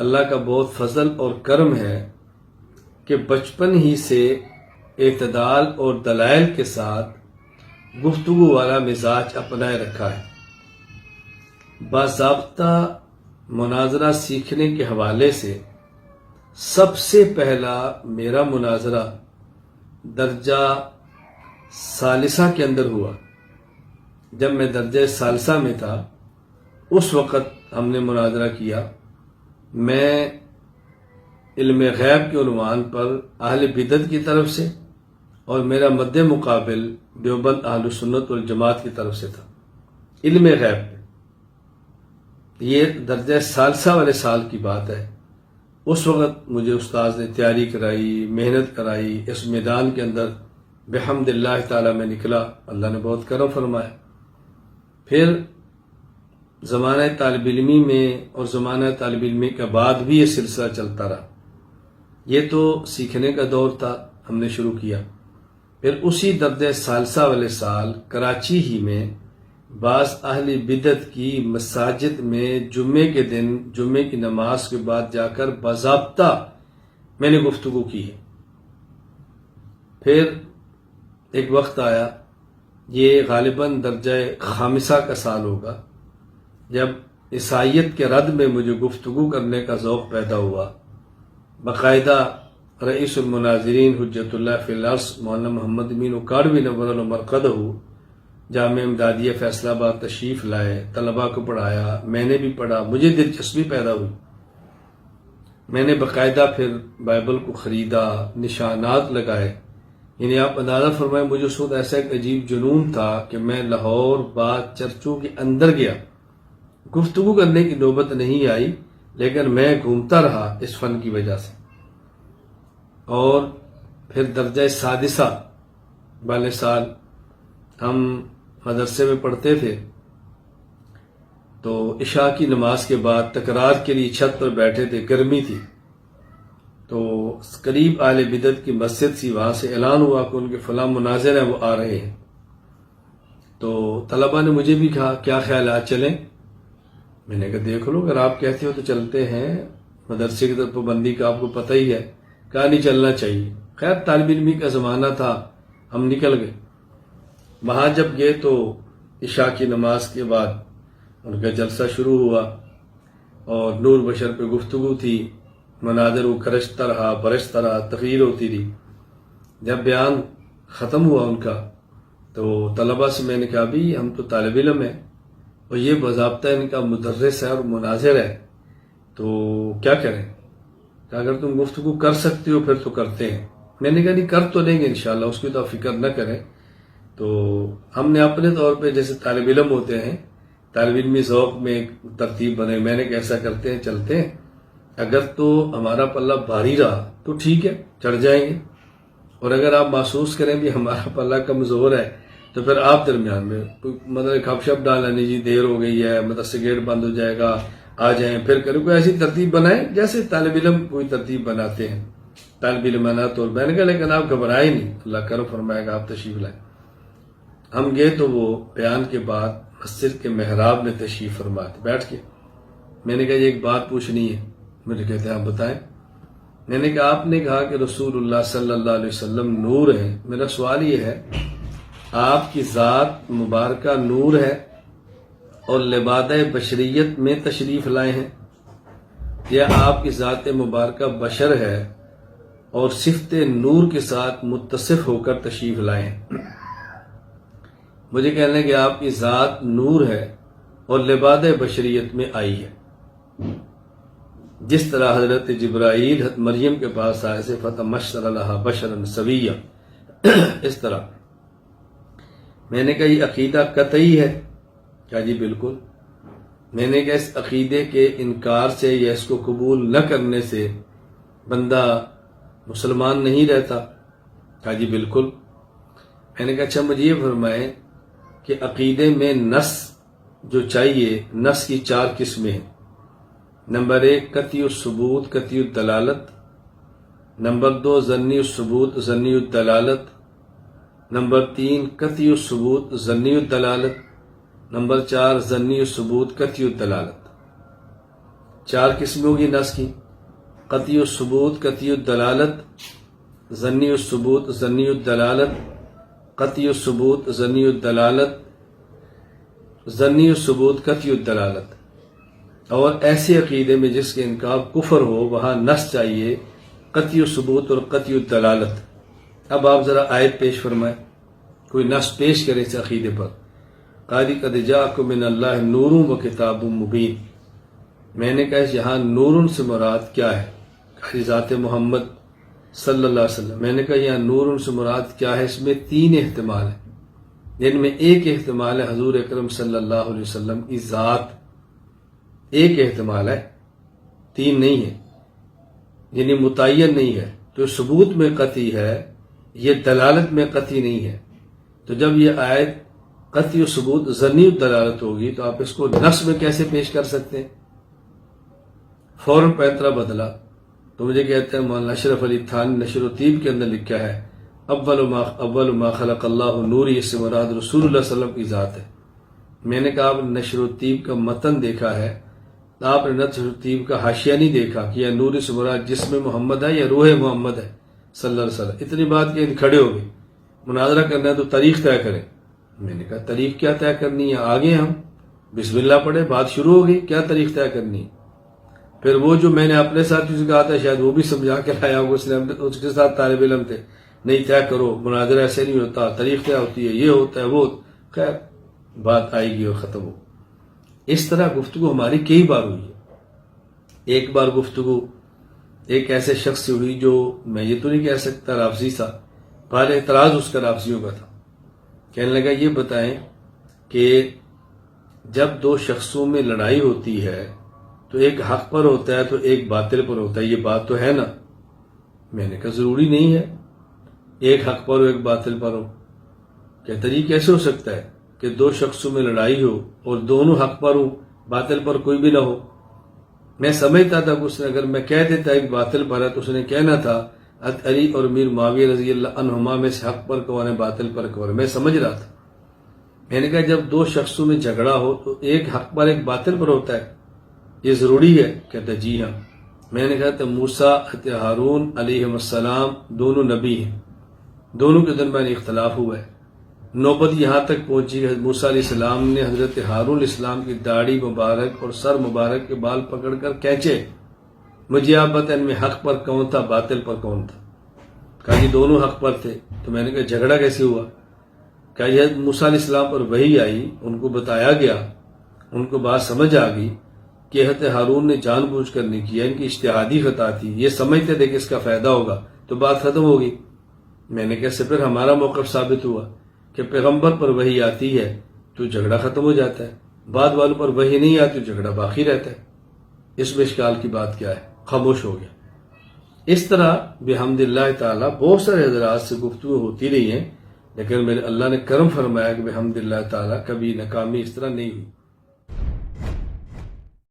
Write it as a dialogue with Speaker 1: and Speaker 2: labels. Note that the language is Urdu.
Speaker 1: اللہ کا بہت فضل اور کرم ہے کہ بچپن ہی سے اعتدال اور دلائل کے ساتھ گفتگو والا مزاج اپنائے رکھا ہے۔ باضابطہ مناظرہ سیکھنے کے حوالے سے سب سے پہلا میرا مناظرہ درجہ ثالثہ کے اندر ہوا۔ جب میں درجہ ثالثہ میں تھا اس وقت ہم نے مناظرہ کیا۔ میں علم غیب کے عنوان پر اہل بدعت کی طرف سے اور میرا مد مقابل دیوبند اہل سنت والجماعت کی طرف سے تھا۔ علم غیب یہ درجہ ثالثہ والے سال کی بات ہے۔ اس وقت مجھے استاذ نے تیاری کرائی، محنت کرائی، اس میدان کے اندر بحمد اللہ تعالی میں نکلا۔ اللہ نے بہت کرم فرمایا۔ پھر زمانہ طالب علمی میں اور زمانہ طالب علمی کے بعد بھی یہ سلسلہ چلتا رہا۔ یہ تو سیکھنے کا دور تھا، ہم نے شروع کیا۔ پھر اسی درجہ ثالثہ والے سال کراچی ہی میں بعض اہل بدعت کی مساجد میں جمعے کے دن جمعے کی نماز کے بعد جا کر باضابطہ میں نے گفتگو کی ہے۔ پھر ایک وقت آیا، یہ غالباً درجہ خامسہ کا سال ہوگا، جب عیسائیت کے رد میں مجھے گفتگو کرنے کا ذوق پیدا ہوا۔ باقاعدہ رئیس المناظرین حجت اللہ فی الارض مولانا محمد امین اکاڑوی نور اللہ مرقدہ جامعہ امدادیہ فیصل آباد تشریف لائے، طلباء کو پڑھایا، میں نے بھی پڑھا، مجھے دلچسپی پیدا ہوئی۔ میں نے باقاعدہ پھر بائبل کو خریدا، نشانات لگائے۔ یعنی آپ اندازہ فرمائیں، مجھے اس وقت ایسا ایک عجیب جنون تھا کہ میں لاہور بعد چرچوں کے اندر گیا۔ گفتگو کرنے کی نوبت نہیں آئی، لیکن میں گھومتا رہا اس فن کی وجہ سے۔ اور پھر درجہ سادسہ والے سال ہم مدرسے میں پڑھتے تھے، تو عشاء کی نماز کے بعد تکرار کے لیے چھت پر بیٹھے تھے، گرمی تھی، تو قریب اہل بدعت کی مسجد تھی، وہاں سے اعلان ہوا کہ ان کے فلاں مناظر ہیں، وہ آ رہے ہیں۔ تو طلباء نے مجھے بھی کہا کیا خیال ہے، آج چلیں؟ میں نے کہا دیکھ لو، اگر آپ کہتے ہو تو چلتے ہیں، مدرسے کی طرف پابندی کا آپ کو پتہ ہی ہے۔ کہا نہیں، چلنا چاہیے۔ خیر طالب علمی کا زمانہ تھا، ہم نکل گئے۔ وہاں جب گئے تو عشاء کی نماز کے بعد ان کا جلسہ شروع ہوا اور نور بشر پہ گفتگو تھی، مناظر وہ کرشتا رہا، برستا رہا، تقریر ہوتی رہی۔ جب بیان ختم ہوا ان کا تو طلباء سے میں نے کہا بھی ہم تو طالب علم ہیں اور یہ باضابطہ ان کا مدرس ہے اور مناظر ہے، تو کیا کریں؟ کہ اگر تم گفتگو کر سکتے ہو پھر تو کرتے ہیں۔ میں نے کہا نہیں، کر تو لیں گے انشاءاللہ، اس کی تو فکر نہ کریں۔ تو ہم نے اپنے طور پہ جیسے طالب علم ہوتے ہیں، طالب علمی ذوق میں ایک ترتیب بنے، میں نے کیسا کرتے ہیں، چلتے ہیں، اگر تو ہمارا پلہ بھاری رہا تو ٹھیک ہے، چڑھ جائیں گے، اور اگر آپ محسوس کریں بھی ہمارا پلہ کمزور ہے تو پھر آپ درمیان میں مطلب کھپ شپ ڈالنا، نہیں جی دیر ہو گئی ہے، مدرسے گیٹ بند ہو جائے گا، آ جائیں، پھر کریں، کوئی ایسی ترتیب بنائیں جیسے طالب علم کوئی ترتیب بناتے ہیں، طالب علمانہ طور پر۔ میں نے کہا لیکن آپ گھبرائیں نہیں، اللہ کرم فرمائے گا، آپ تشریف لائیں۔ ہم گئے تو وہ بیان کے بعد مسجد کے محراب میں تشریف فرما تھے، بیٹھ کے۔ میں نے کہا یہ ایک بات پوچھنی ہے۔ مجھے کہتے ہیں آپ بتائیں۔ میں نے کہا آپ نے کہا کہ رسول اللہ صلی اللہ علیہ وسلم نور ہیں، میرا سوال یہ ہے آپ کی ذات مبارکہ نور ہے اور لبادہ بشریت میں تشریف لائے ہیں، یا آپ کی ذات مبارکہ بشر ہے اور صفت نور کے ساتھ متصف ہو کر تشریف لائے ہیں؟ مجھے کہنے لگے کہ آپ کی ذات نور ہے اور لبادہ بشریت میں آئی ہے، جس طرح حضرت جبرائیل حضرت مریم کے پاس آئے سے فتمثل لہا بشرا سویا، اس طرح۔ میں نے کہا یہ عقیدہ قطعی ہے؟ کہا جی بالکل۔ میں نے کہا اس عقیدے کے انکار سے یا اس کو قبول نہ کرنے سے بندہ مسلمان نہیں رہتا؟ کہا جی بالکل۔ میں نے کہا اچھا مجھے یہ فرمائیں کہ عقیدے میں نص جو چاہیے، نص کی 4 قسمیں ہیں۔ نمبر 1 قطعی الثبوت قطعی الدلالت، نمبر 2 ظنی الثبوت ظنی الدلالت، نمبر 3 قطعی الثبوت ظنی الدلالت، نمبر 4 ظنی الثبوت قطعی الدلالت۔ 4 قسمیں ہوگی نس کی: قطعی الثبوت، قطعی الدلالت، ظنی الثبوت، ظنی الدلالت، قطعی الثبوت، ظنی الدلالت، ظنی الثبوت، قطعی الدلالت۔ اور ایسے عقیدے میں جس کے انکار کفر ہو وہاں نص چاہیے، قطعی الثبوت اور قطعی الدلالت۔ اب آپ ذرا آیت پیش فرمائیں، کوئی نص پیش کریں اس عقیدے پر۔ قال قد جاءکم من اللہ نور و کتاب مبین۔ میں نے کہا یہاں نور سے مراد کیا ہے؟ کہ ذات محمد صلی اللہ علیہ وسلم۔ میں نے کہا یہاں نور سے مراد کیا ہے؟ اس میں 3 احتمال ہیں، جن میں ایک احتمال ہے حضور اکرم صلی اللہ علیہ وسلم کی ذات، ایک احتمال ہے، 3 نہیں ہے، یعنی متعین نہیں ہے۔ تو ثبوت میں قطعی ہے، یہ دلالت میں قطعی نہیں ہے۔ تو جب یہ آیت قطعی و ثبوت ظنی دلالت ہوگی تو آپ اس کو نص میں کیسے پیش کر سکتے ہیں؟ فوراً پیترا بدلا تو مجھے کہتے ہیں مولانا اشرف علی تھانی نشر و طیب کے اندر لکھا ہے اول ما خلق اللہ نوری، اس سے مراد رسول اللہ صلی اللہ علیہ وسلم کی ذات ہے۔ میں نے کہا آپ نے نشر و طیب کا متن دیکھا ہے، آپ نے نشر و طیب کا حاشیہ نہیں دیکھا کہ یہ نوری سے مراد جسم محمد ہے یا روح محمد ہے صلی اللہ علیہ وسلم۔ اتنی بات کہ کھڑے ہو گئے، مناظرہ کرنا ہے تو تاریخ طے کریں۔ میں نے کہا تاریخ کیا طے کرنی ہے؟ آگے ہم بسم اللہ پڑھے، بات شروع ہو گئی، کیا تاریخ طے کرنی ہے؟ پھر وہ جو میں نے اپنے ساتھ سے کہا تھا شاید وہ بھی سمجھا کے لایا ہوگا، اس کے ساتھ طالب علم تھے، نہیں طے کرو، مناظرہ ایسے نہیں ہوتا، تاریخ طے ہوتی ہے، یہ ہوتا ہے وہ، خیر بات آئے گی اور ختم ہو۔ اس طرح گفتگو ہماری کئی بار ہوئی ہے۔ ایک بار گفتگو ایک ایسے شخص سے ہوئی جو میں یہ تو نہیں کہہ سکتا رافضی تھا، پہلے اعتراض اس کا رافضیوں کا تھا۔ کہنے لگا یہ بتائیں کہ جب 2 شخصوں میں لڑائی ہوتی ہے تو ایک حق پر ہوتا ہے تو ایک باطل پر ہوتا ہے، یہ بات تو ہے نا؟ میں نے کہا ضروری نہیں ہے ایک حق پر ہو ایک باطل پر ہو۔ کہتا یہ کیسے ہو سکتا ہے کہ 2 شخصوں میں لڑائی ہو اور دونوں حق پر ہوں، باطل پر کوئی بھی نہ ہو؟ میں سمجھتا تھا کہ اس نے اگر میں کہہ دیتا ایک باطل پر ہے تو اس نے کہنا تھا علی اور میر معاویہ رضی اللہ عنہما میں سے حق پر کون ہے باطل پر کون ہے، میں سمجھ رہا تھا۔ میں نے کہا جب 2 شخصوں میں جھگڑا ہو تو ایک حق پر ایک باطل پر ہوتا ہے، یہ ضروری ہے؟ کہتا جی ہاں۔ میں نے کہا تو موسیٰ ہارون علیہ السلام دونوں نبی ہیں، دونوں کے درمیان اختلاف ہوا ہے، نوبت یہاں تک پہنچی کہ موسیٰ علیہ السلام نے حضرت ہارون علیہ السلام کی داڑھی مبارک اور سر مبارک کے بال پکڑ کر کھینچے، مجھے آپ بتائیں ان میں حق پر کون تھا باطل پر کون تھا؟ کہا یہ دونوں حق پر تھے۔ تو میں نے کہا جھگڑا کیسے ہوا؟ کہا یہ موسیٰ علیہ السلام پر وحی آئی، ان کو بتایا گیا، ان کو بات سمجھ آ گئی کہ حضرت ہارون نے جان بوجھ کر نہیں کیا، ان کی اجتہادی خطا تھی، یہ سمجھتے تھے کہ اس کا فائدہ ہوگا، تو بات ختم ہوگی۔ میں نے کہا اس سے پھر ہمارا موقف ثابت ہوا کہ پیغمبر پر وحی آتی ہے تو جھگڑا ختم ہو جاتا ہے، بعد والوں پر وحی نہیں آتی تو جھگڑا باقی رہتا ہے، اس میں اشکال کی بات کیا ہے؟ خاموش ہو گیا۔ اس طرح بحمد اللہ تعالیٰ بہت سارے حضرات سے گفتگو ہوتی رہی ہیں، لیکن میرے اللہ نے کرم فرمایا کہ بحمد اللہ تعالیٰ کبھی ناکامی اس طرح نہیں ہوئی۔